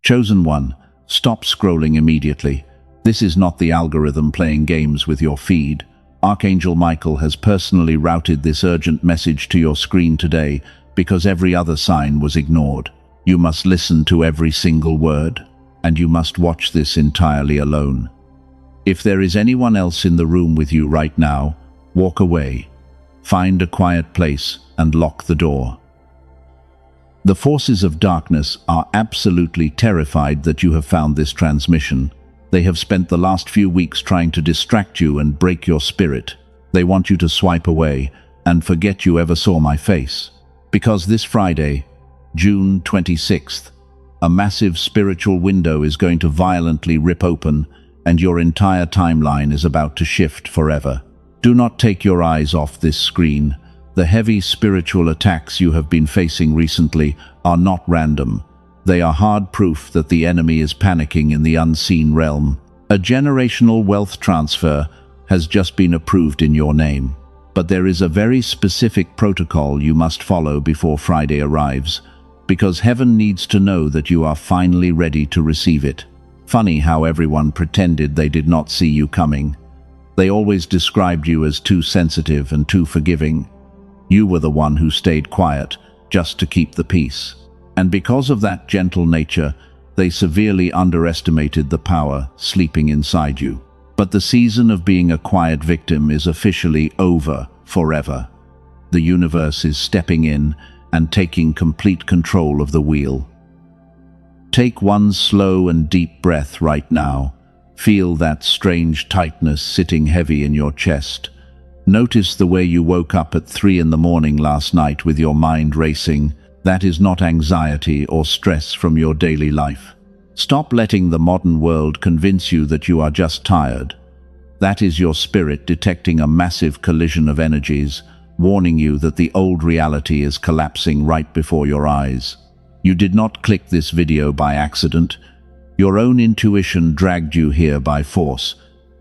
Chosen one, stop scrolling immediately. This is not the algorithm playing games with your feed. Archangel Michael has personally routed this urgent message to your screen today because every other sign was ignored. You must listen to every single word, and you must watch this entirely alone. If there is anyone else in the room with you right now, walk away. Find a quiet place and lock the door. The forces of darkness are absolutely terrified that you have found this transmission. They have spent the last few weeks trying to distract you and break your spirit. They want you to swipe away and forget you ever saw my face. Because this Friday, June 26th, a massive spiritual window is going to violently rip open, and your entire timeline is about to shift forever. Do not take your eyes off this screen. The heavy spiritual attacks you have been facing recently are not random. They are hard proof that the enemy is panicking in the unseen realm. A generational wealth transfer has just been approved in your name. But there is a very specific protocol you must follow before Friday arrives, because heaven needs to know that you are finally ready to receive it. Funny how everyone pretended they did not see you coming. They always described you as too sensitive and too forgiving. You were the one who stayed quiet, just to keep the peace. And because of that gentle nature, they severely underestimated the power sleeping inside you. But the season of being a quiet victim is officially over forever. The universe is stepping in and taking complete control of the wheel. Take one slow and deep breath right now. Feel that strange tightness sitting heavy in your chest. Notice the way you woke up at 3 in the morning last night with your mind racing. That is not anxiety or stress from your daily life. Stop letting the modern world convince you that you are just tired. That is your spirit detecting a massive collision of energies, warning you that the old reality is collapsing right before your eyes. You did not click this video by accident. Your own intuition dragged you here by force.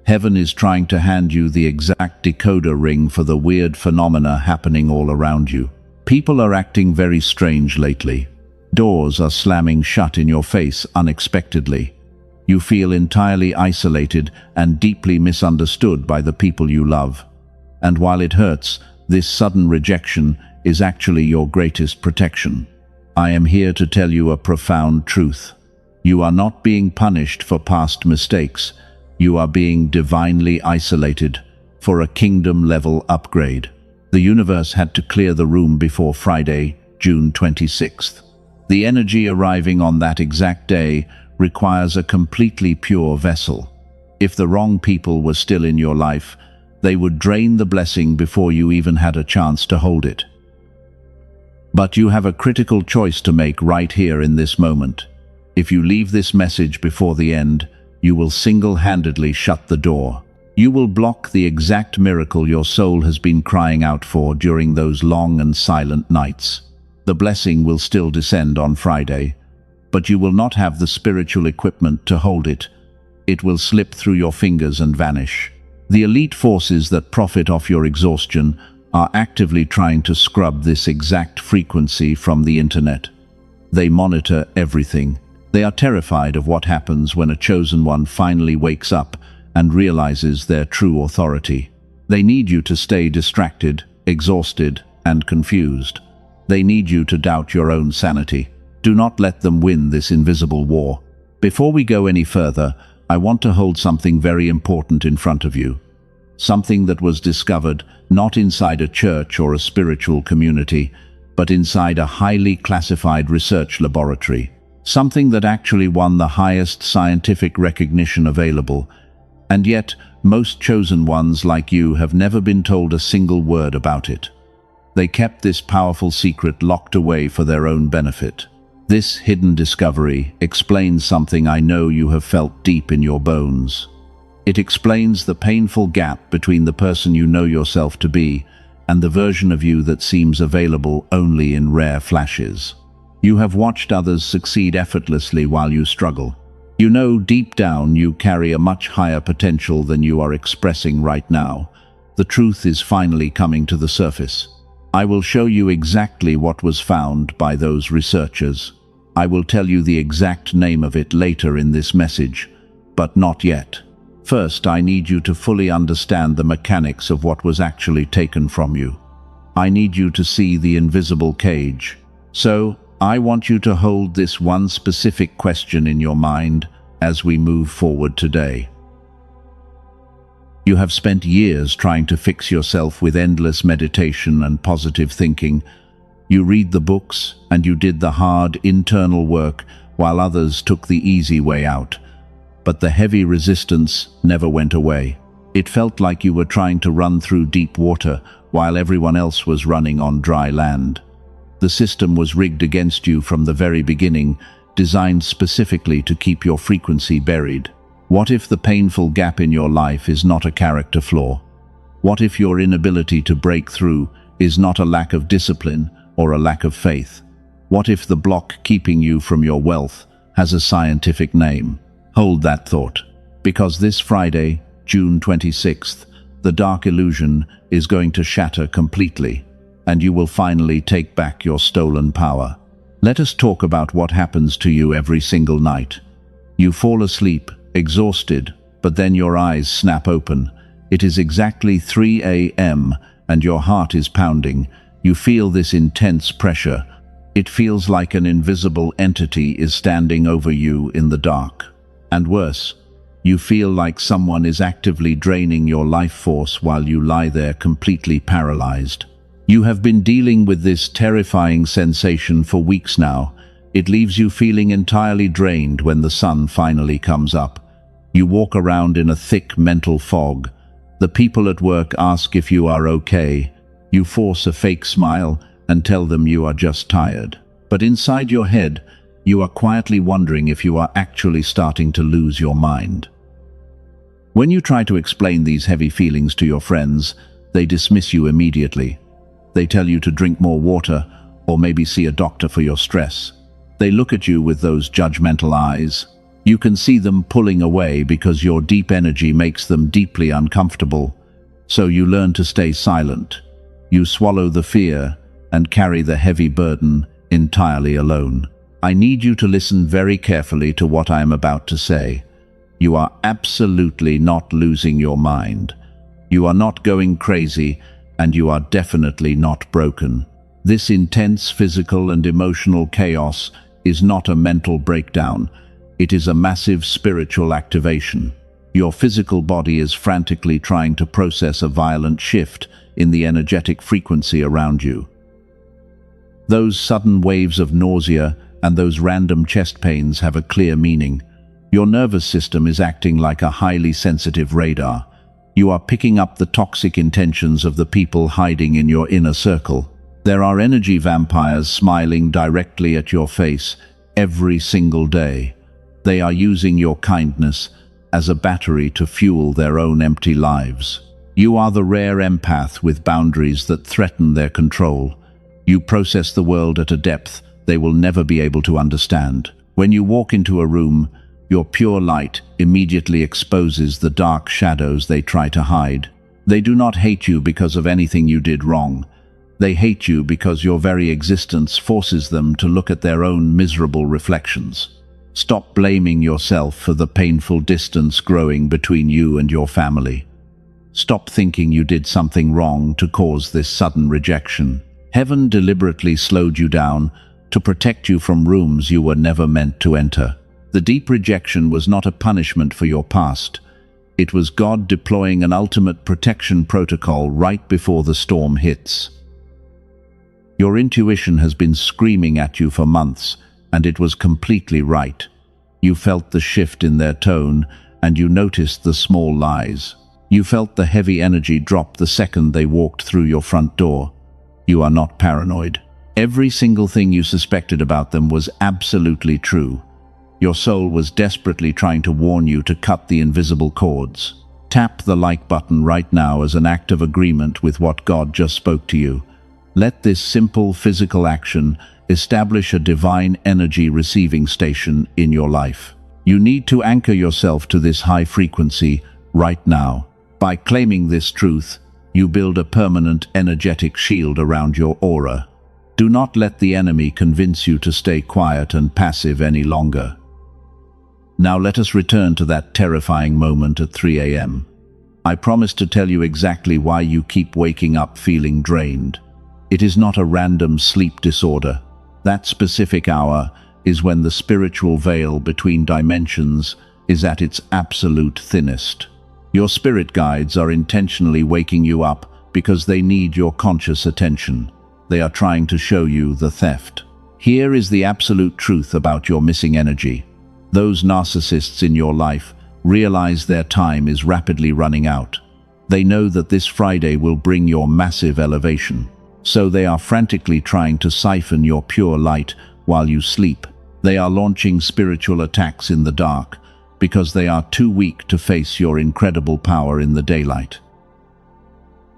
Heaven is trying to hand you the exact decoder ring for the weird phenomena happening all around you. People are acting very strange lately. Doors are slamming shut in your face unexpectedly. You feel entirely isolated and deeply misunderstood by the people you love. And while it hurts, this sudden rejection is actually your greatest protection. I am here to tell you a profound truth. You are not being punished for past mistakes. You are being divinely isolated for a kingdom-level upgrade. The universe had to clear the room before Friday, June 26th. The energy arriving on that exact day requires a completely pure vessel. If the wrong people were still in your life, they would drain the blessing before you even had a chance to hold it. But you have a critical choice to make right here in this moment. If you leave this message before the end, you will single-handedly shut the door. You will block the exact miracle your soul has been crying out for during those long and silent nights. The blessing will still descend on Friday, but you will not have the spiritual equipment to hold it. It will slip through your fingers and vanish. The elite forces that profit off your exhaustion are actively trying to scrub this exact frequency from the internet. They monitor everything. They are terrified of what happens when a chosen one finally wakes up and realizes their true authority. They need you to stay distracted, exhausted, and confused. They need you to doubt your own sanity. Do not let them win this invisible war. Before we go any further, I want to hold something very important in front of you. Something that was discovered not inside a church or a spiritual community, but inside a highly classified research laboratory. Something that actually won the highest scientific recognition available. And yet, most chosen ones like you have never been told a single word about it. They kept this powerful secret locked away for their own benefit. This hidden discovery explains something I know you have felt deep in your bones. It explains the painful gap between the person you know yourself to be and the version of you that seems available only in rare flashes. You have watched others succeed effortlessly while you struggle. You know deep down you carry a much higher potential than you are expressing right now. The truth is finally coming to the surface. I will show you exactly what was found by those researchers. I will tell you the exact name of it later in this message, but not yet. First, I need you to fully understand the mechanics of what was actually taken from you. I need you to see the invisible cage. So, I want you to hold this one specific question in your mind as we move forward today. You have spent years trying to fix yourself with endless meditation and positive thinking. You read the books and you did the hard internal work while others took the easy way out. But the heavy resistance never went away. It felt like you were trying to run through deep water while everyone else was running on dry land. The system was rigged against you from the very beginning, designed specifically to keep your frequency buried. What if the painful gap in your life is not a character flaw? What if your inability to break through is not a lack of discipline or a lack of faith? What if the block keeping you from your wealth has a scientific name? Hold that thought, because this Friday, June 26th, the dark illusion is going to shatter completely, and you will finally take back your stolen power. Let us talk about what happens to you every single night. You fall asleep, exhausted, but then your eyes snap open. It is exactly 3 a.m. and your heart is pounding. You feel this intense pressure. It feels like an invisible entity is standing over you in the dark. And worse, you feel like someone is actively draining your life force while you lie there completely paralyzed. You have been dealing with this terrifying sensation for weeks now. It leaves you feeling entirely drained when the sun finally comes up. You walk around in a thick mental fog. The people at work ask if you are okay. You force a fake smile and tell them you are just tired. But inside your head, you are quietly wondering if you are actually starting to lose your mind. When you try to explain these heavy feelings to your friends, they dismiss you immediately. They tell you to drink more water or maybe see a doctor for your stress. They look at you with those judgmental eyes. You can see them pulling away because your deep energy makes them deeply uncomfortable. So you learn to stay silent. You swallow the fear and carry the heavy burden entirely alone. I need you to listen very carefully to what I am about to say. You are absolutely not losing your mind. You are not going crazy, and you are definitely not broken. This intense physical and emotional chaos is not a mental breakdown. It is a massive spiritual activation. Your physical body is frantically trying to process a violent shift in the energetic frequency around you. Those sudden waves of nausea and those random chest pains have a clear meaning. Your nervous system is acting like a highly sensitive radar. You are picking up the toxic intentions of the people hiding in your inner circle. There are energy vampires smiling directly at your face every single day. They are using your kindness as a battery to fuel their own empty lives. You are the rare empath with boundaries that threaten their control. You process the world at a depth they will never be able to understand. When you walk into a room, your pure light immediately exposes the dark shadows they try to hide. They do not hate you because of anything you did wrong. They hate you because your very existence forces them to look at their own miserable reflections. Stop blaming yourself for the painful distance growing between you and your family. Stop thinking you did something wrong to cause this sudden rejection. Heaven deliberately slowed you down to protect you from rooms you were never meant to enter. The deep rejection was not a punishment for your past. It was God deploying an ultimate protection protocol right before the storm hits. Your intuition has been screaming at you for months, and it was completely right. You felt the shift in their tone, and you noticed the small lies. You felt the heavy energy drop the second they walked through your front door. You are not paranoid. Every single thing you suspected about them was absolutely true. Your soul was desperately trying to warn you to cut the invisible cords. Tap the like button right now as an act of agreement with what God just spoke to you. Let this simple physical action establish a divine energy receiving station in your life. You need to anchor yourself to this high frequency right now. By claiming this truth, you build a permanent energetic shield around your aura. Do not let the enemy convince you to stay quiet and passive any longer. Now let us return to that terrifying moment at 3 a.m. I promise to tell you exactly why you keep waking up feeling drained. It is not a random sleep disorder. That specific hour is when the spiritual veil between dimensions is at its absolute thinnest. Your spirit guides are intentionally waking you up because they need your conscious attention. They are trying to show you the theft. Here is the absolute truth about your missing energy. Those narcissists in your life realize their time is rapidly running out. They know that this Friday will bring your massive elevation. So they are frantically trying to siphon your pure light while you sleep. They are launching spiritual attacks in the dark because they are too weak to face your incredible power in the daylight.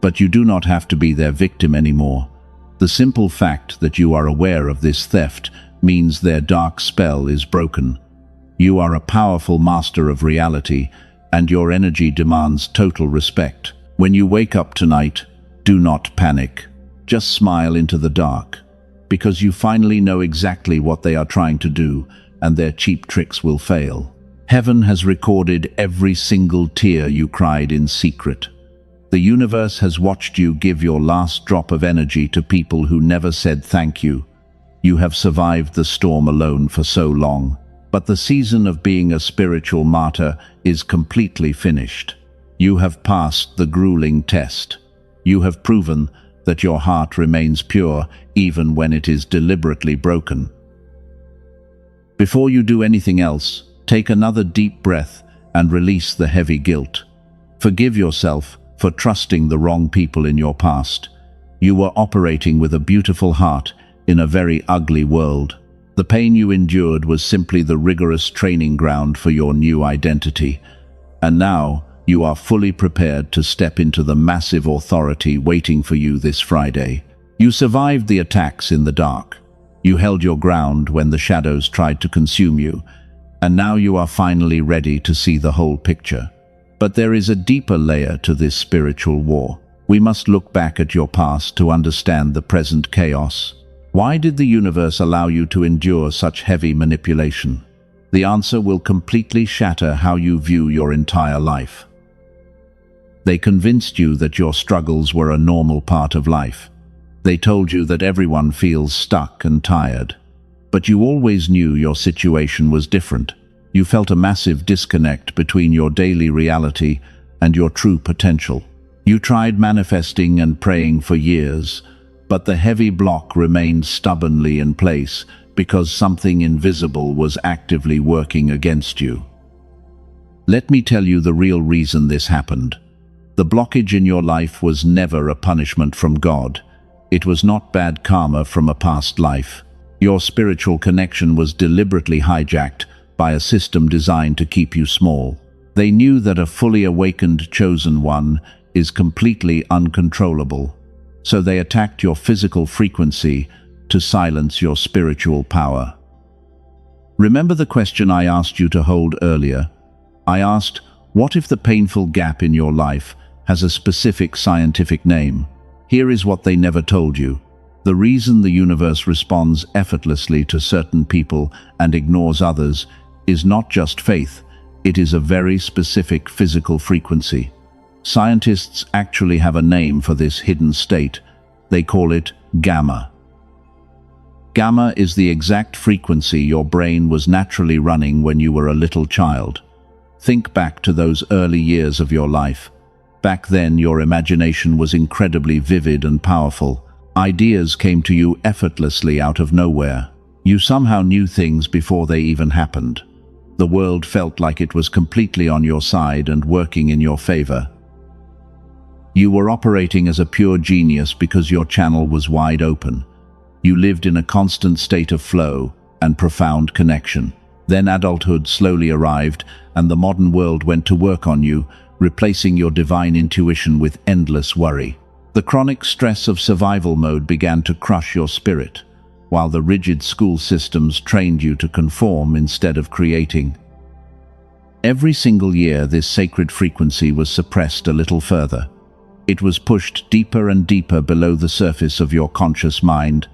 But you do not have to be their victim anymore. The simple fact that you are aware of this theft means their dark spell is broken. You are a powerful master of reality, and your energy demands total respect. When you wake up tonight, do not panic. Just smile into the dark, because you finally know exactly what they are trying to do, and their cheap tricks will fail. Heaven has recorded every single tear you cried in secret. The universe has watched you give your last drop of energy to people who never said thank you. You have survived the storm alone for so long, but the season of being a spiritual martyr is completely finished. You have passed the grueling test. You have proven that your heart remains pure even when it is deliberately broken. Before you do anything else, take another deep breath and release the heavy guilt. Forgive yourself for trusting the wrong people in your past. You were operating with a beautiful heart in a very ugly world. The pain you endured was simply the rigorous training ground for your new identity. And now, you are fully prepared to step into the massive authority waiting for you this Friday. You survived the attacks in the dark. You held your ground when the shadows tried to consume you. And now you are finally ready to see the whole picture. But there is a deeper layer to this spiritual war. We must look back at your past to understand the present chaos. Why did the universe allow you to endure such heavy manipulation? The answer will completely shatter how you view your entire life. They convinced you that your struggles were a normal part of life. They told you that everyone feels stuck and tired. But you always knew your situation was different. You felt a massive disconnect between your daily reality and your true potential. You tried manifesting and praying for years, but the heavy block remained stubbornly in place because something invisible was actively working against you. Let me tell you the real reason this happened. The blockage in your life was never a punishment from God. It was not bad karma from a past life. Your spiritual connection was deliberately hijacked by a system designed to keep you small. They knew that a fully awakened chosen one is completely uncontrollable, so they attacked your physical frequency to silence your spiritual power. Remember the question I asked you to hold earlier? I asked, what if the painful gap in your life has a specific scientific name? Here is what they never told you. The reason the universe responds effortlessly to certain people and ignores others is not just faith, it is a very specific physical frequency. Scientists actually have a name for this hidden state. They call it gamma. Gamma is the exact frequency your brain was naturally running when you were a little child. Think back to those early years of your life. Back then, your imagination was incredibly vivid and powerful. Ideas came to you effortlessly out of nowhere. You somehow knew things before they even happened. The world felt like it was completely on your side and working in your favor. You were operating as a pure genius because your channel was wide open. You lived in a constant state of flow and profound connection. Then adulthood slowly arrived, and the modern world went to work on you, replacing your divine intuition with endless worry. The chronic stress of survival mode began to crush your spirit, while the rigid school systems trained you to conform instead of creating. Every single year, this sacred frequency was suppressed a little further. It was pushed deeper and deeper below the surface of your conscious mind.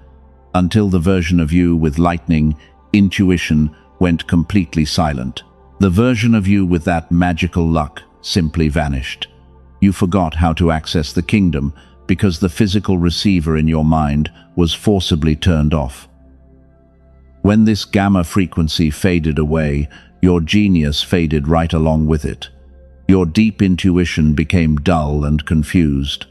until the version of you with lightning, intuition, went completely silent. The version of you with that magical luck simply vanished. You forgot how to access the kingdom because the physical receiver in your mind was forcibly turned off. When this gamma frequency faded away, your genius faded right along with it. Your deep intuition became dull and confused.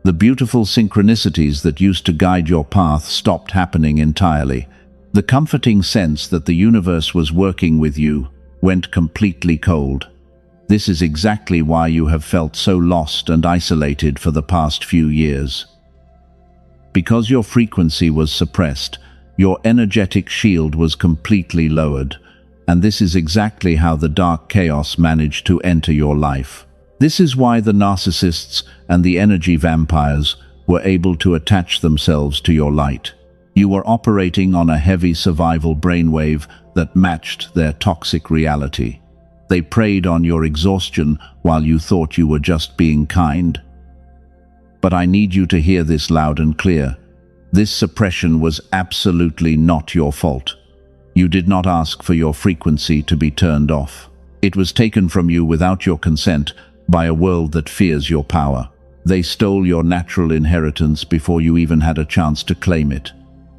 The beautiful synchronicities that used to guide your path stopped happening entirely. The comforting sense that the universe was working with you went completely cold. This is exactly why you have felt so lost and isolated for the past few years. Because your frequency was suppressed, your energetic shield was completely lowered, and this is exactly how the dark chaos managed to enter your life. This is why the narcissists and the energy vampires were able to attach themselves to your light. You were operating on a heavy survival brainwave that matched their toxic reality. They preyed on your exhaustion while you thought you were just being kind. But I need you to hear this loud and clear. This suppression was absolutely not your fault. You did not ask for your frequency to be turned off. It was taken from you without your consent by a world that fears your power. They stole your natural inheritance before you even had a chance to claim it.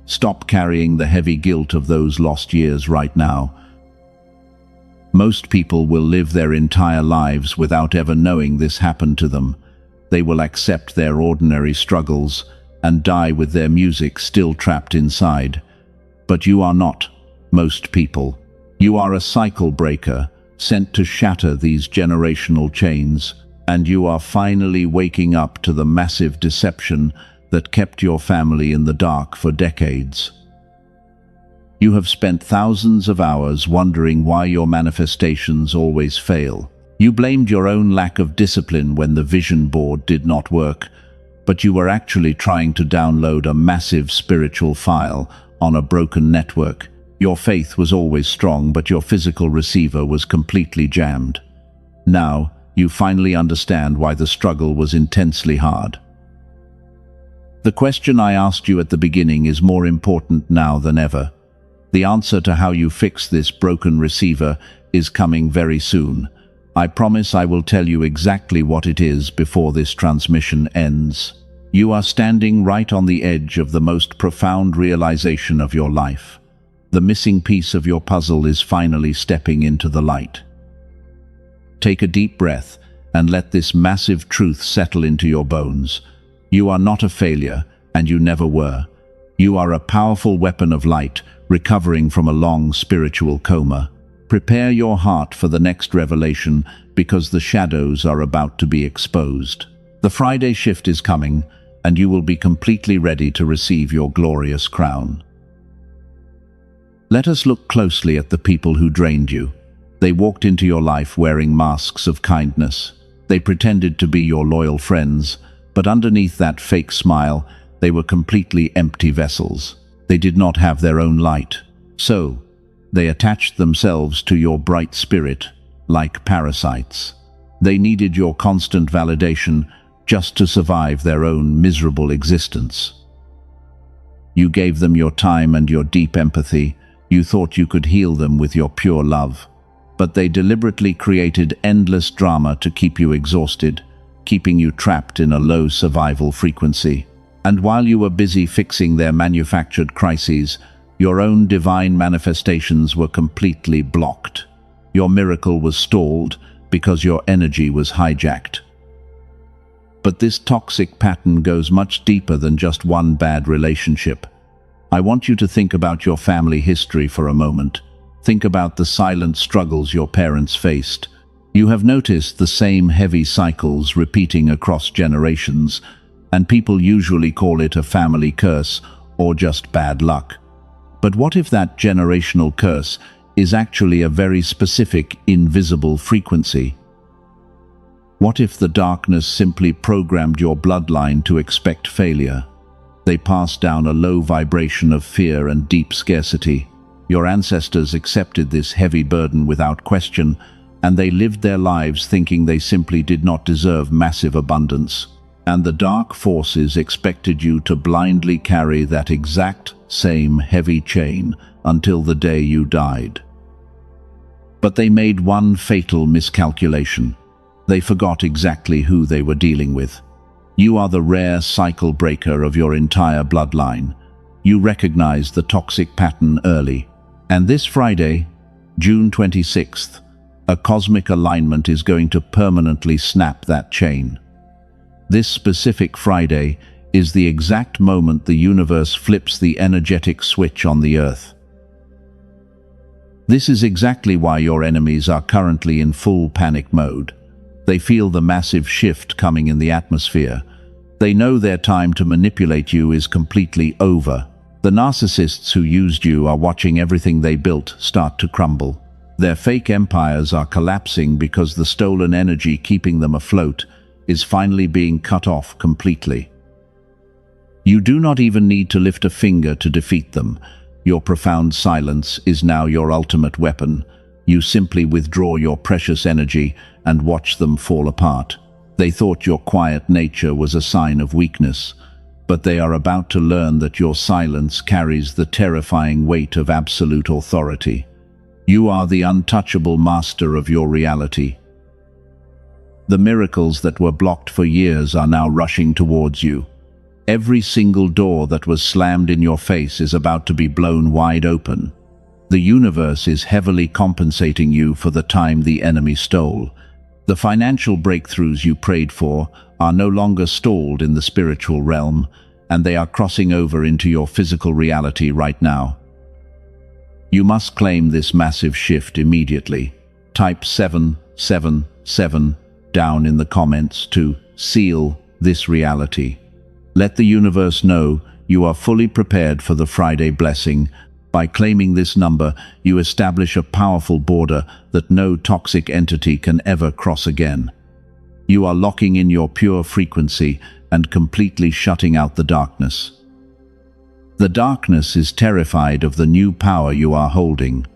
Stop carrying the heavy guilt of those lost years right now. Most people will live their entire lives without ever knowing this happened to them. They will accept their ordinary struggles and die with their music still trapped inside. But you are not most people. You are a cycle breaker, sent to shatter these generational chains, and you are finally waking up to the massive deception that kept your family in the dark for decades. You have spent thousands of hours wondering why your manifestations always fail. You blamed your own lack of discipline when the vision board did not work, but you were actually trying to download a massive spiritual file on a broken network. Your faith was always strong, but your physical receiver was completely jammed. Now, you finally understand why the struggle was intensely hard. The question I asked you at the beginning is more important now than ever. The answer to how you fix this broken receiver is coming very soon. I promise I will tell you exactly what it is before this transmission ends. You are standing right on the edge of the most profound realization of your life. The missing piece of your puzzle is finally stepping into the light. Take a deep breath and let this massive truth settle into your bones. You are not a failure, and you never were. You are a powerful weapon of light, recovering from a long spiritual coma. Prepare your heart for the next revelation, because the shadows are about to be exposed. The Friday shift is coming, and you will be completely ready to receive your glorious crown. Let us look closely at the people who drained you. They walked into your life wearing masks of kindness. They pretended to be your loyal friends, but underneath that fake smile, they were completely empty vessels. They did not have their own light. So, they attached themselves to your bright spirit, like parasites. They needed your constant validation just to survive their own miserable existence. You gave them your time and your deep empathy. You thought you could heal them with your pure love. But they deliberately created endless drama to keep you exhausted, keeping you trapped in a low survival frequency. And while you were busy fixing their manufactured crises, your own divine manifestations were completely blocked. Your miracle was stalled because your energy was hijacked. But this toxic pattern goes much deeper than just one bad relationship. I want you to think about your family history for a moment. Think about the silent struggles your parents faced. You have noticed the same heavy cycles repeating across generations, and people usually call it a family curse or just bad luck. But what if that generational curse is actually a very specific, invisible frequency? What if the darkness simply programmed your bloodline to expect failure? They passed down a low vibration of fear and deep scarcity. Your ancestors accepted this heavy burden without question, and they lived their lives thinking they simply did not deserve massive abundance. and the dark forces expected you to blindly carry that exact same heavy chain until the day you died. But they made one fatal miscalculation. They forgot exactly who they were dealing with. You are the rare cycle breaker of your entire bloodline. You recognized the toxic pattern early. And this Friday, June 26th, a cosmic alignment is going to permanently snap that chain. This specific Friday is the exact moment the universe flips the energetic switch on the earth. This is exactly why your enemies are currently in full panic mode. They feel the massive shift coming in the atmosphere. They know their time to manipulate you is completely over. The narcissists who used you are watching everything they built start to crumble. Their fake empires are collapsing because the stolen energy keeping them afloat is finally being cut off completely. You do not even need to lift a finger to defeat them. Your profound silence is now your ultimate weapon. You simply withdraw your precious energy and watch them fall apart. They thought your quiet nature was a sign of weakness, but they are about to learn that your silence carries the terrifying weight of absolute authority. You are the untouchable master of your reality. The miracles that were blocked for years are now rushing towards you. Every single door that was slammed in your face is about to be blown wide open. The universe is heavily compensating you for the time the enemy stole. The financial breakthroughs you prayed for are no longer stalled in the spiritual realm, and they are crossing over into your physical reality right now. You must claim this massive shift immediately. Type 777 down in the comments to seal this reality. Let the universe know you are fully prepared for the Friday blessing. By claiming this number, you establish a powerful border that no toxic entity can ever cross again. You are locking in your pure frequency and completely shutting out the darkness. The darkness is terrified of the new power you are holding.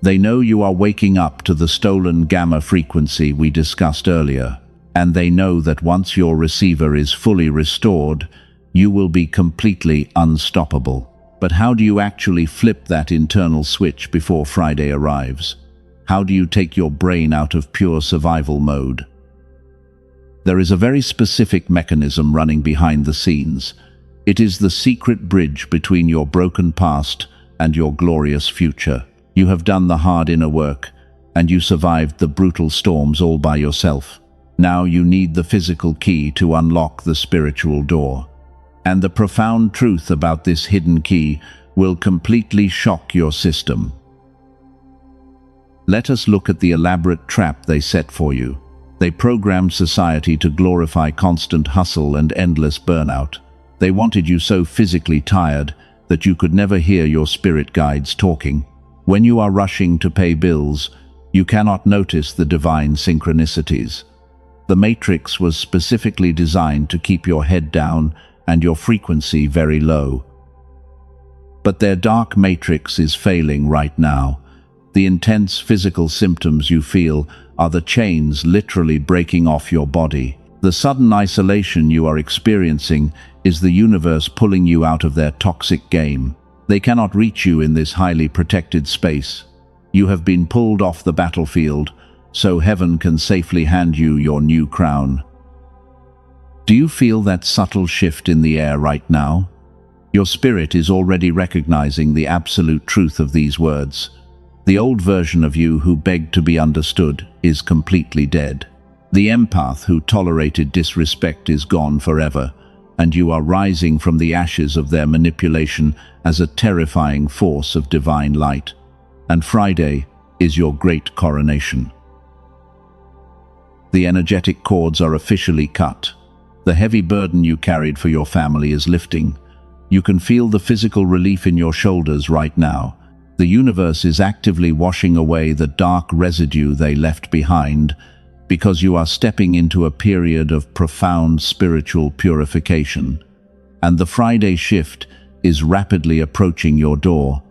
They know you are waking up to the stolen gamma frequency we discussed earlier, and they know that once your receiver is fully restored, you will be completely unstoppable. But how do you actually flip that internal switch before Friday arrives? How do you take your brain out of pure survival mode? There is a very specific mechanism running behind the scenes. It is the secret bridge between your broken past and your glorious future. You have done the hard inner work, and you survived the brutal storms all by yourself. Now you need the physical key to unlock the spiritual door. And the profound truth about this hidden key will completely shock your system. Let us look at the elaborate trap they set for you. They programmed society to glorify constant hustle and endless burnout. They wanted you so physically tired that you could never hear your spirit guides talking. When you are rushing to pay bills, you cannot notice the divine synchronicities. The matrix was specifically designed to keep your head down and your frequency very low. But their dark matrix is failing right now. The intense physical symptoms you feel are the chains literally breaking off your body. The sudden isolation you are experiencing is the universe pulling you out of their toxic game. They cannot reach you in this highly protected space. You have been pulled off the battlefield, so heaven can safely hand you your new crown. Do you feel that subtle shift in the air right now? Your spirit is already recognizing the absolute truth of these words. The old version of you who begged to be understood is completely dead. The empath who tolerated disrespect is gone forever, and you are rising from the ashes of their manipulation as a terrifying force of divine light. And Friday is your great coronation. The energetic cords are officially cut. The heavy burden you carried for your family is lifting. You can feel the physical relief in your shoulders right now. The universe is actively washing away the dark residue they left behind, because you are stepping into a period of profound spiritual purification. And the Friday shift is rapidly approaching your door.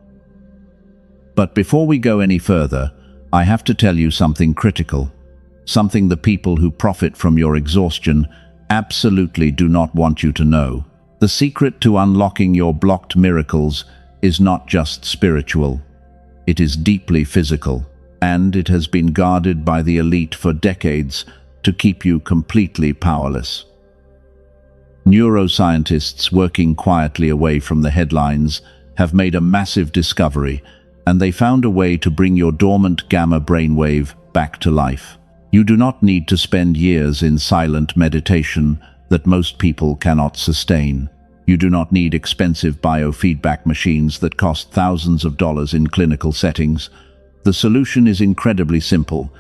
But before we go any further, I have to tell you something critical. Something the people who profit from your exhaustion absolutely do not want you to know. The secret to unlocking your blocked miracles is not just spiritual. It is deeply physical, and it has been guarded by the elite for decades to keep you completely powerless. Neuroscientists working quietly away from the headlines have made a massive discovery, and they found a way to bring your dormant gamma brainwave back to life. You do not need to spend years in silent meditation that most people cannot sustain. You do not need expensive biofeedback machines that cost thousands of dollars in clinical settings. The solution is incredibly simple.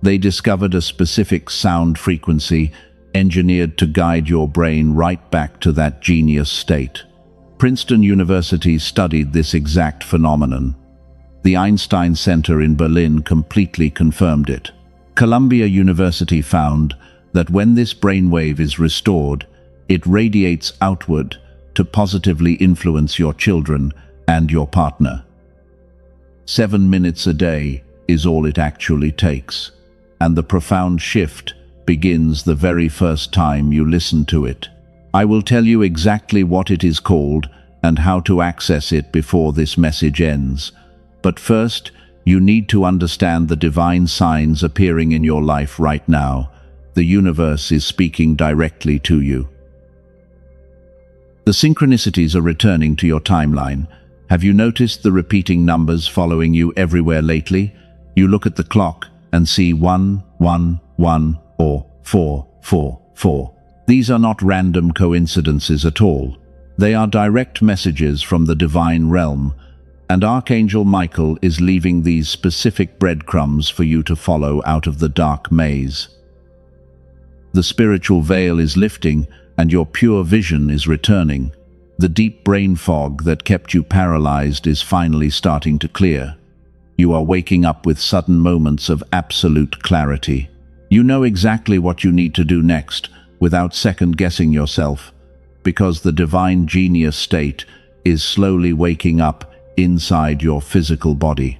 They discovered a specific sound frequency engineered to guide your brain right back to that genius state. Princeton University studied this exact phenomenon. The Einstein Center in Berlin completely confirmed it. Columbia University found that when this brainwave is restored, it radiates outward to positively influence your children and your partner. 7 minutes a day is all it actually takes, and the profound shift begins the very first time you listen to it. I will tell you exactly what it is called and how to access it before this message ends. But first, you need to understand the divine signs appearing in your life right now. The universe is speaking directly to you. The synchronicities are returning to your timeline. Have you noticed the repeating numbers following you everywhere lately? You look at the clock and see 1, 1, 1, or 4, 4, 4. These are not random coincidences at all. They are direct messages from the divine realm, and Archangel Michael is leaving these specific breadcrumbs for you to follow out of the dark maze. The spiritual veil is lifting, and your pure vision is returning. The deep brain fog that kept you paralyzed is finally starting to clear. You are waking up with sudden moments of absolute clarity. You know exactly what you need to do next, without second-guessing yourself, because the divine genius state is slowly waking up inside your physical body.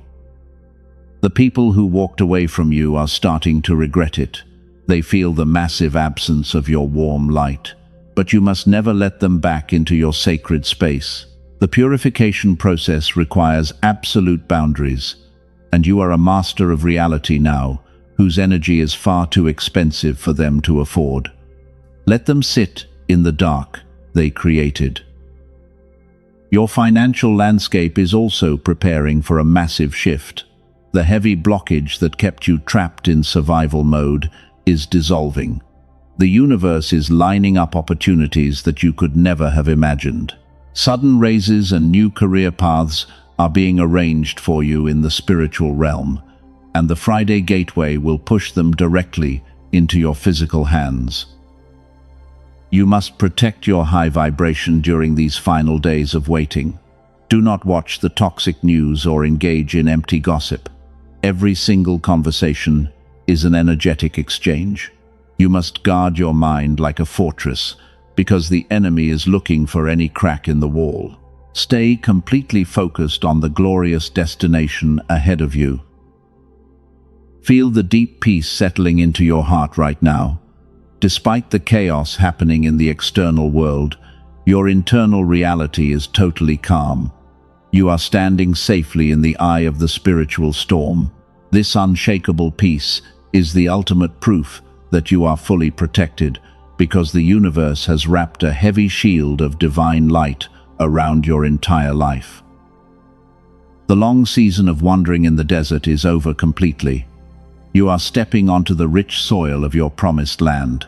The people who walked away from you are starting to regret it. They feel the massive absence of your warm light, but you must never let them back into your sacred space. The purification process requires absolute boundaries, and you are a master of reality now, whose energy is far too expensive for them to afford. Let them sit in the dark they created. Your financial landscape is also preparing for a massive shift. The heavy blockage that kept you trapped in survival mode is dissolving. The universe is lining up opportunities that you could never have imagined. Sudden raises and new career paths are being arranged for you in the spiritual realm, and the Friday Gateway will push them directly into your physical hands. You must protect your high vibration during these final days of waiting. Do not watch the toxic news or engage in empty gossip. Every single conversation is an energetic exchange. You must guard your mind like a fortress, because the enemy is looking for any crack in the wall. Stay completely focused on the glorious destination ahead of you. Feel the deep peace settling into your heart right now. Despite the chaos happening in the external world, your internal reality is totally calm. You are standing safely in the eye of the spiritual storm. This unshakable peace is the ultimate proof that you are fully protected, because the universe has wrapped a heavy shield of divine light around your entire life. The long season of wandering in the desert is over completely. You are stepping onto the rich soil of your promised land.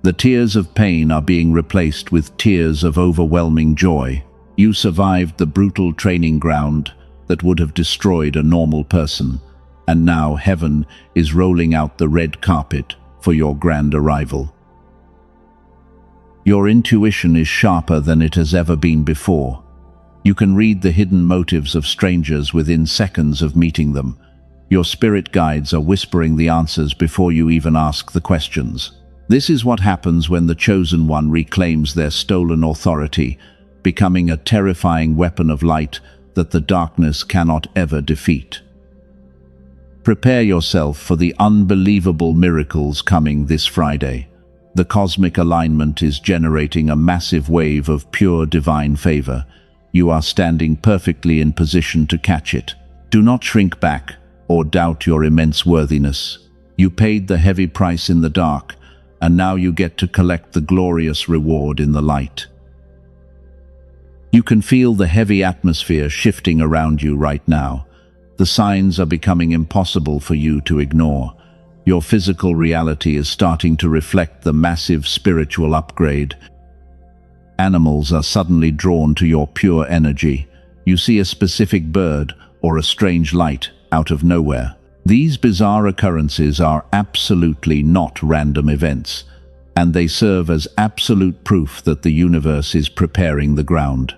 The tears of pain are being replaced with tears of overwhelming joy. You survived the brutal training ground that would have destroyed a normal person, and now heaven is rolling out the red carpet for your grand arrival. Your intuition is sharper than it has ever been before. You can read the hidden motives of strangers within seconds of meeting them. Your spirit guides are whispering the answers before you even ask the questions. This is what happens when the chosen one reclaims their stolen authority, becoming a terrifying weapon of light that the darkness cannot ever defeat. Prepare yourself for the unbelievable miracles coming this Friday. The cosmic alignment is generating a massive wave of pure divine favor. You are standing perfectly in position to catch it. Do not shrink back or doubt your immense worthiness. You paid the heavy price in the dark, and now you get to collect the glorious reward in the light. You can feel the heavy atmosphere shifting around you right now. The signs are becoming impossible for you to ignore. Your physical reality is starting to reflect the massive spiritual upgrade. Animals are suddenly drawn to your pure energy. You see a specific bird or a strange light out of nowhere. These bizarre occurrences are absolutely not random events, and they serve as absolute proof that the universe is preparing the ground.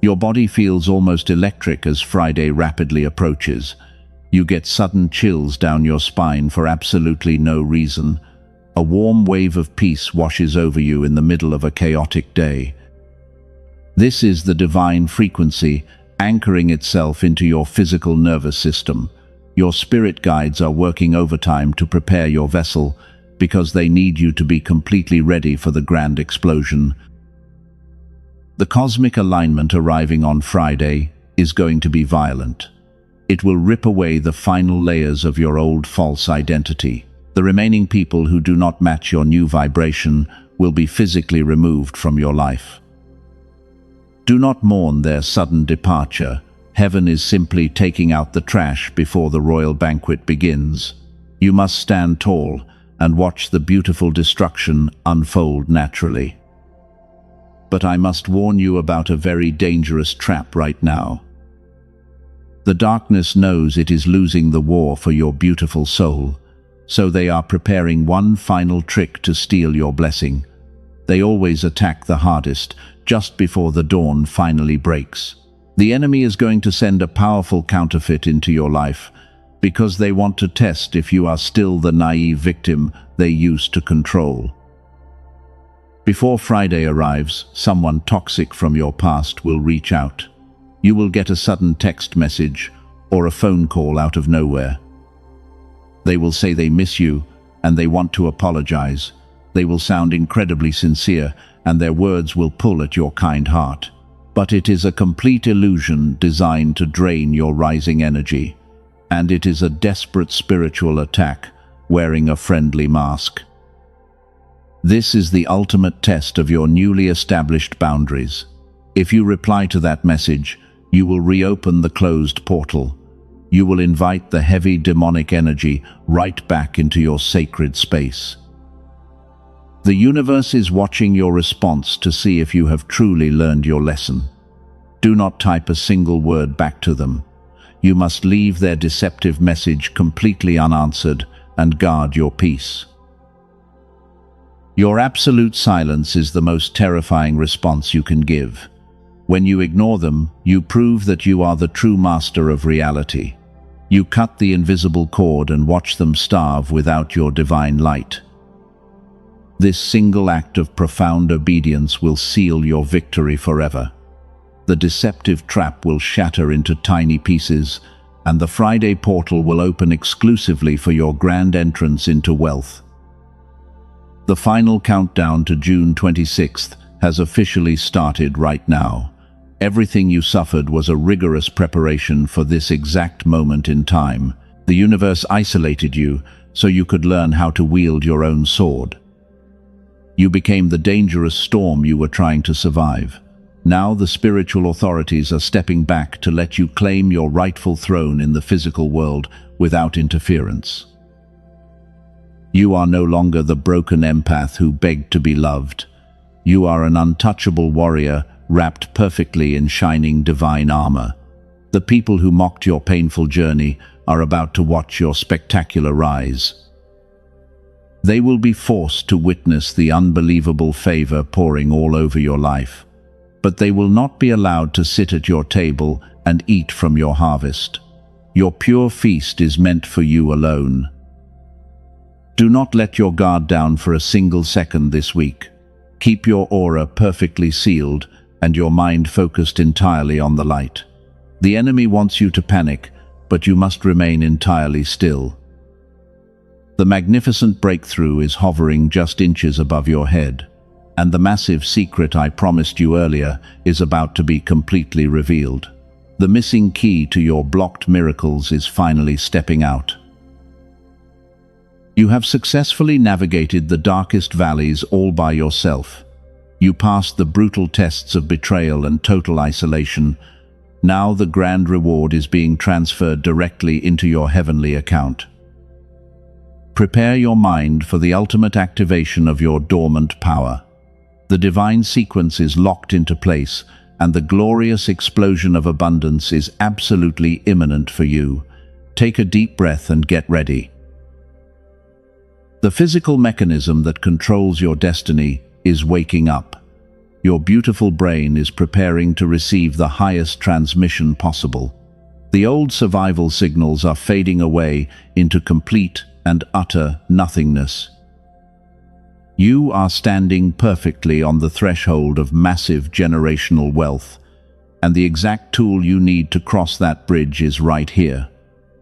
Your body feels almost electric as Friday rapidly approaches. You get sudden chills down your spine for absolutely no reason. A warm wave of peace washes over you in the middle of a chaotic day. This is the divine frequency anchoring itself into your physical nervous system. Your spirit guides are working overtime to prepare your vessel because they need you to be completely ready for the grand explosion. The cosmic alignment arriving on Friday is going to be violent. It will rip away the final layers of your old false identity. The remaining people who do not match your new vibration will be physically removed from your life. Do not mourn their sudden departure. Heaven is simply taking out the trash before the royal banquet begins. You must stand tall and watch the beautiful destruction unfold naturally. But I must warn you about a very dangerous trap right now. The darkness knows it is losing the war for your beautiful soul, so they are preparing one final trick to steal your blessing. They always attack the hardest, just before the dawn finally breaks. The enemy is going to send a powerful counterfeit into your life, because they want to test if you are still the naive victim they used to control. Before Friday arrives, someone toxic from your past will reach out. You will get a sudden text message or a phone call out of nowhere. They will say they miss you and they want to apologize. They will sound incredibly sincere and their words will pull at your kind heart. But it is a complete illusion designed to drain your rising energy. And it is a desperate spiritual attack wearing a friendly mask. This is the ultimate test of your newly established boundaries. If you reply to that message, you will reopen the closed portal. You will invite the heavy demonic energy right back into your sacred space. The universe is watching your response to see if you have truly learned your lesson. Do not type a single word back to them. You must leave their deceptive message completely unanswered and guard your peace. Your absolute silence is the most terrifying response you can give. When you ignore them, you prove that you are the true master of reality. You cut the invisible cord and watch them starve without your divine light. This single act of profound obedience will seal your victory forever. The deceptive trap will shatter into tiny pieces, and the Friday portal will open exclusively for your grand entrance into wealth. The final countdown to June 26th has officially started right now. Everything you suffered was a rigorous preparation for this exact moment in time. The universe isolated you so you could learn how to wield your own sword. You became the dangerous storm you were trying to survive. Now the spiritual authorities are stepping back to let you claim your rightful throne in the physical world without interference. You are no longer the broken empath who begged to be loved. You are an untouchable warrior wrapped perfectly in shining divine armor. The people who mocked your painful journey are about to watch your spectacular rise. They will be forced to witness the unbelievable favor pouring all over your life. But they will not be allowed to sit at your table and eat from your harvest. Your pure feast is meant for you alone. Do not let your guard down for a single second this week. Keep your aura perfectly sealed and your mind focused entirely on the light. The enemy wants you to panic, but you must remain entirely still. The magnificent breakthrough is hovering just inches above your head, and the massive secret I promised you earlier is about to be completely revealed. The missing key to your blocked miracles is finally stepping out. You have successfully navigated the darkest valleys all by yourself. You passed the brutal tests of betrayal and total isolation. Now the grand reward is being transferred directly into your heavenly account. Prepare your mind for the ultimate activation of your dormant power. The divine sequence is locked into place, and the glorious explosion of abundance is absolutely imminent for you. Take a deep breath and get ready. The physical mechanism that controls your destiny is waking up. Your beautiful brain is preparing to receive the highest transmission possible. The old survival signals are fading away into complete and utter nothingness. You are standing perfectly on the threshold of massive generational wealth, and the exact tool you need to cross that bridge is right here.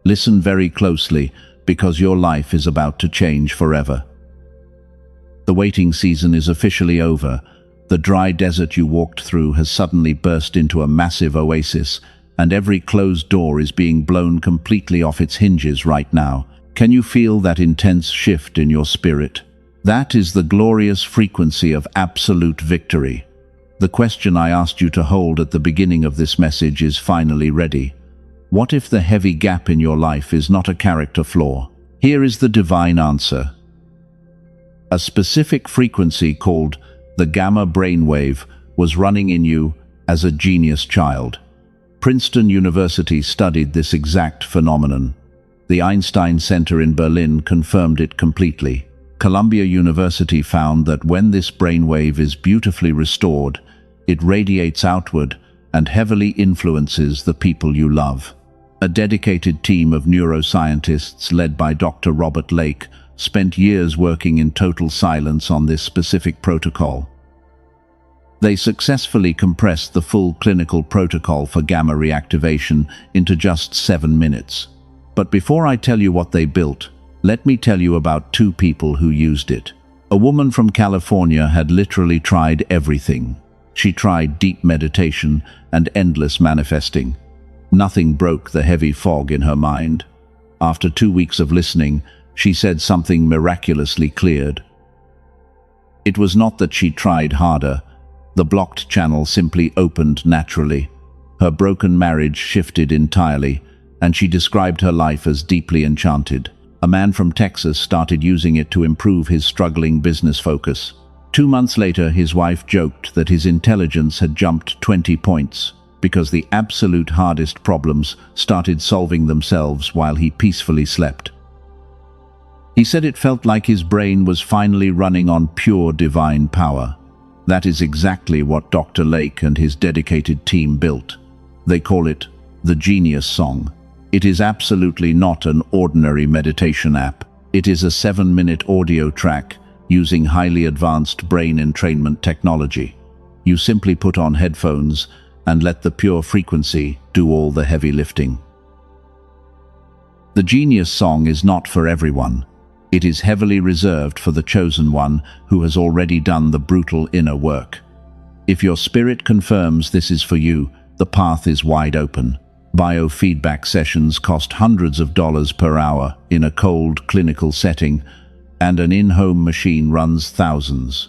Listen very closely, because your life is about to change forever. The waiting season is officially over. The dry desert you walked through has suddenly burst into a massive oasis, and every closed door is being blown completely off its hinges right now. Can you feel that intense shift in your spirit? That is the glorious frequency of absolute victory. The question I asked you to hold at the beginning of this message is finally ready. What if the heavy gap in your life is not a character flaw? Here is the divine answer. A specific frequency called the gamma brainwave was running in you as a genius child. Princeton University studied this exact phenomenon. The Einstein Center in Berlin confirmed it completely. Columbia University found that when this brainwave is beautifully restored, it radiates outward and heavily influences the people you love. A dedicated team of neuroscientists led by Dr. Robert Lake spent years working in total silence on this specific protocol. They successfully compressed the full clinical protocol for gamma reactivation into just 7 minutes. But before I tell you what they built, let me tell you about 2 people who used it. A woman from California had literally tried everything. She tried deep meditation and endless manifesting. Nothing broke the heavy fog in her mind. After 2 weeks of listening, she said something miraculously cleared. It was not that she tried harder. The blocked channel simply opened naturally. Her broken marriage shifted entirely, and she described her life as deeply enchanted. A man from Texas started using it to improve his struggling business focus. 2 months later, his wife joked that his intelligence had jumped 20 points because the absolute hardest problems started solving themselves while he peacefully slept. He said it felt like his brain was finally running on pure divine power. That is exactly what Dr. Lake and his dedicated team built. They call it the Genius Song. It is absolutely not an ordinary meditation app. It is a 7-minute audio track using highly advanced brain entrainment technology. You simply put on headphones and let the pure frequency do all the heavy lifting. The Genius Song is not for everyone. It is heavily reserved for the chosen one who has already done the brutal inner work. If your spirit confirms this is for you, the path is wide open. Biofeedback sessions cost hundreds of dollars per hour in a cold clinical setting, and an in-home machine runs thousands.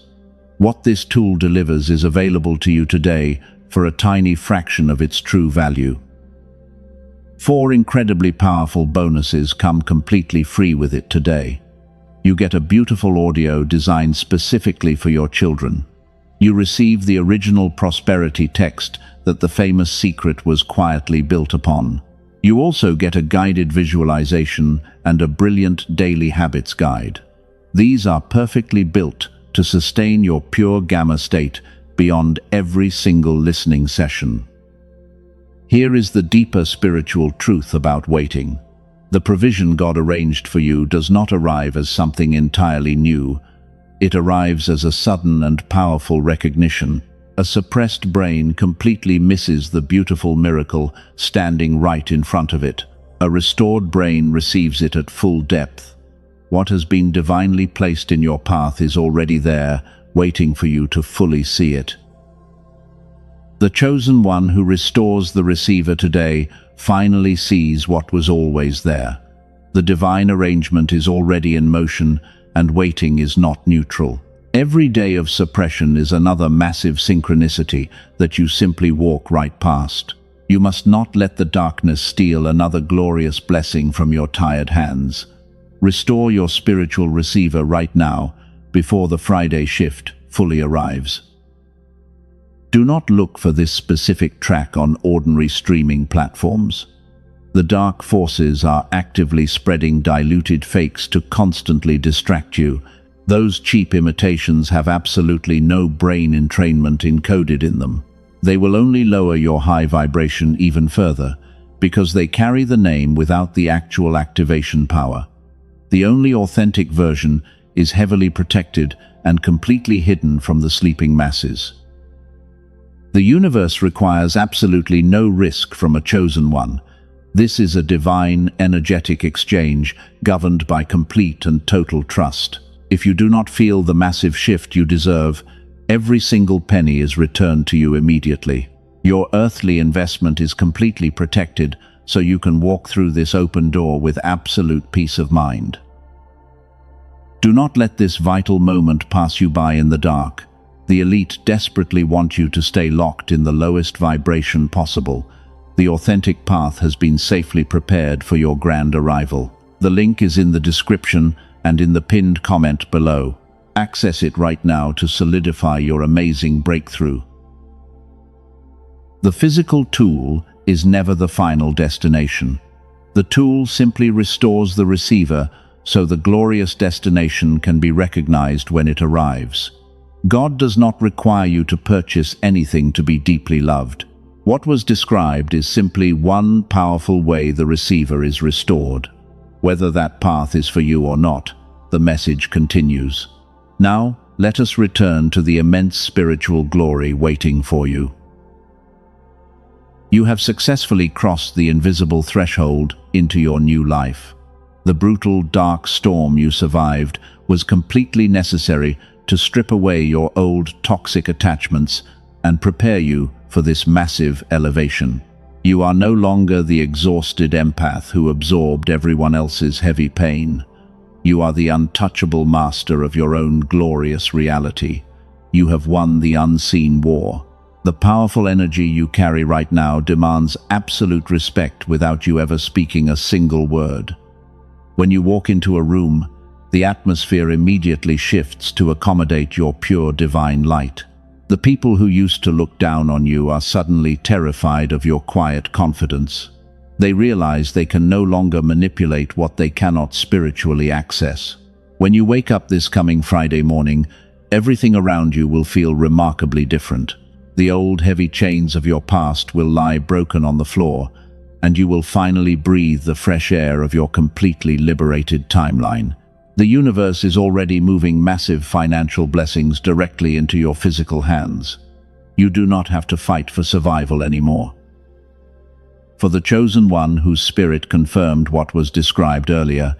What this tool delivers is available to you today for a tiny fraction of its true value. 4 incredibly powerful bonuses come completely free with it today. You get a beautiful audio designed specifically for your children. You receive the original prosperity text that the famous secret was quietly built upon. You also get a guided visualization and a brilliant daily habits guide. These are perfectly built to sustain your pure gamma state beyond every single listening session. Here is the deeper spiritual truth about waiting. The provision God arranged for you does not arrive as something entirely new. It arrives as a sudden and powerful recognition. A suppressed brain completely misses the beautiful miracle standing right in front of it. A restored brain receives it at full depth. What has been divinely placed in your path is already there, waiting for you to fully see it. The chosen one who restores the receiver today finally sees what was always there. The divine arrangement is already in motion, and waiting is not neutral. Every day of suppression is another massive synchronicity that you simply walk right past. You must not let the darkness steal another glorious blessing from your tired hands. Restore your spiritual receiver right now, before the Friday shift fully arrives. Do not look for this specific track on ordinary streaming platforms. The dark forces are actively spreading diluted fakes to constantly distract you. Those cheap imitations have absolutely no brain entrainment encoded in them. They will only lower your high vibration even further, because they carry the name without the actual activation power. The only authentic version is heavily protected and completely hidden from the sleeping masses. The universe requires absolutely no risk from a chosen one. This is a divine, energetic exchange governed by complete and total trust. If you do not feel the massive shift you deserve, every single penny is returned to you immediately. Your earthly investment is completely protected, so you can walk through this open door with absolute peace of mind. Do not let this vital moment pass you by in the dark. The elite desperately want you to stay locked in the lowest vibration possible. The authentic path has been safely prepared for your grand arrival. The link is in the description and in the pinned comment below. Access it right now to solidify your amazing breakthrough. The physical tool is never the final destination. The tool simply restores the receiver so the glorious destination can be recognized when it arrives. God does not require you to purchase anything to be deeply loved. What was described is simply one powerful way the receiver is restored. Whether that path is for you or not, the message continues. Now, let us return to the immense spiritual glory waiting for you. You have successfully crossed the invisible threshold into your new life. The brutal, dark storm you survived was completely necessary to strip away your old toxic attachments and prepare you for this massive elevation. You are no longer the exhausted empath who absorbed everyone else's heavy pain. You are the untouchable master of your own glorious reality. You have won the unseen war. The powerful energy you carry right now demands absolute respect without you ever speaking a single word. When you walk into a room, the atmosphere immediately shifts to accommodate your pure divine light. The people who used to look down on you are suddenly terrified of your quiet confidence. They realize they can no longer manipulate what they cannot spiritually access. When you wake up this coming Friday morning, everything around you will feel remarkably different. The old heavy chains of your past will lie broken on the floor, and you will finally breathe the fresh air of your completely liberated timeline. The universe is already moving massive financial blessings directly into your physical hands. You do not have to fight for survival anymore. For the chosen one whose spirit confirmed what was described earlier,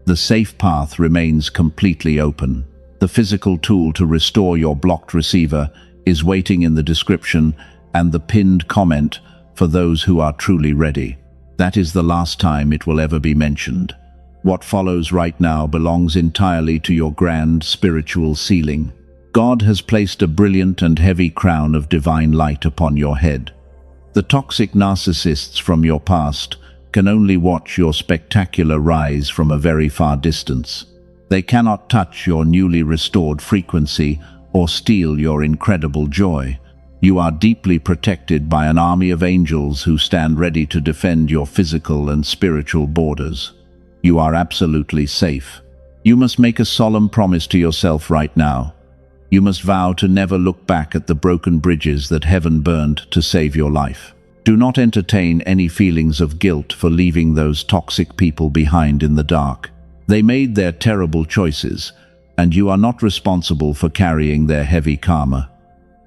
the safe path remains completely open. The physical tool to restore your blocked receiver is waiting in the description and the pinned comment for those who are truly ready. That is the last time it will ever be mentioned. What follows right now belongs entirely to your grand spiritual ceiling. God has placed a brilliant and heavy crown of divine light upon your head. The toxic narcissists from your past can only watch your spectacular rise from a very far distance. They cannot touch your newly restored frequency or steal your incredible joy. You are deeply protected by an army of angels who stand ready to defend your physical and spiritual borders. You are absolutely safe. You must make a solemn promise to yourself right now. You must vow to never look back at the broken bridges that heaven burned to save your life. Do not entertain any feelings of guilt for leaving those toxic people behind in the dark. They made their terrible choices, and you are not responsible for carrying their heavy karma.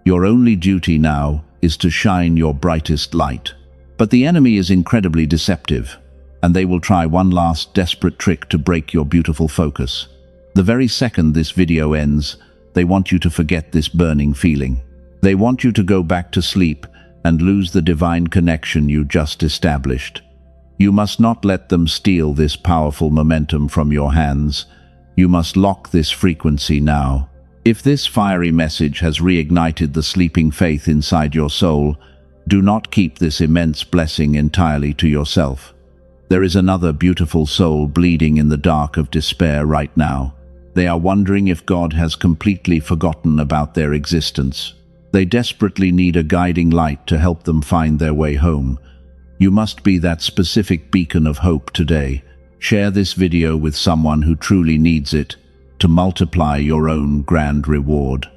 Your only duty now is to shine your brightest light. But the enemy is incredibly deceptive. and they will try one last desperate trick to break your beautiful focus. The very second this video ends, they want you to forget this burning feeling. They want you to go back to sleep and lose the divine connection you just established. You must not let them steal this powerful momentum from your hands. You must lock this frequency now. If this fiery message has reignited the sleeping faith inside your soul, do not keep this immense blessing entirely to yourself. There is another beautiful soul bleeding in the dark of despair right now. They are wondering if God has completely forgotten about their existence. They desperately need a guiding light to help them find their way home. You must be that specific beacon of hope today. Share this video with someone who truly needs it to multiply your own grand reward.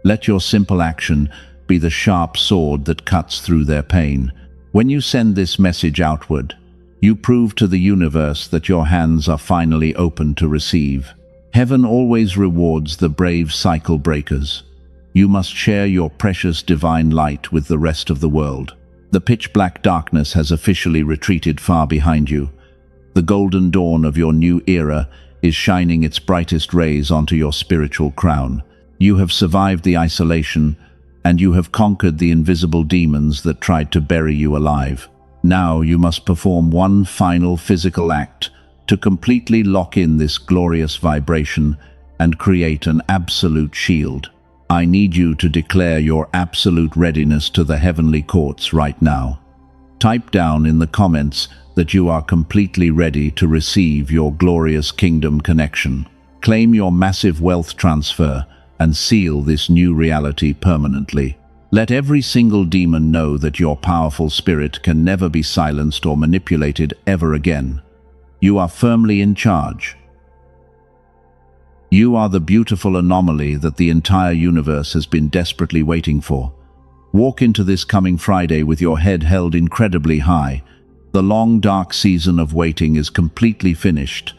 Let your simple action be the sharp sword that cuts through their pain. When you send this message outward, you prove to the universe that your hands are finally open to receive. Heaven always rewards the brave cycle breakers. You must share your precious divine light with the rest of the world. The pitch-black darkness has officially retreated far behind you. The golden dawn of your new era is shining its brightest rays onto your spiritual crown. You have survived the isolation, and you have conquered the invisible demons that tried to bury you alive. Now you must perform one final physical act to completely lock in this glorious vibration and create an absolute shield. I need you to declare your absolute readiness to the heavenly courts right now. Type down in the comments that you are completely ready to receive your glorious kingdom connection. Claim your massive wealth transfer and seal this new reality permanently. Let every single demon know that your powerful spirit can never be silenced or manipulated ever again. You are firmly in charge. You are the beautiful anomaly that the entire universe has been desperately waiting for. Walk into this coming Friday with your head held incredibly high. The long, dark season of waiting is completely finished,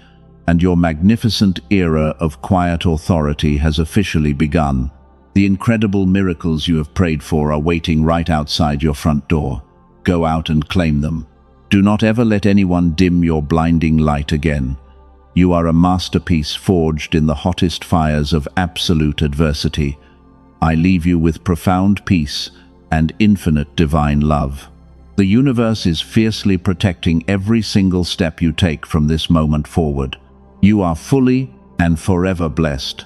and your magnificent era of quiet authority has officially begun. The incredible miracles you have prayed for are waiting right outside your front door. Go out and claim them. Do not ever let anyone dim your blinding light again. You are a masterpiece forged in the hottest fires of absolute adversity. I leave you with profound peace and infinite divine love. The universe is fiercely protecting every single step you take from this moment forward. You are fully and forever blessed.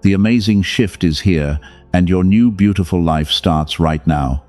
The amazing shift is here, and your new beautiful life starts right now.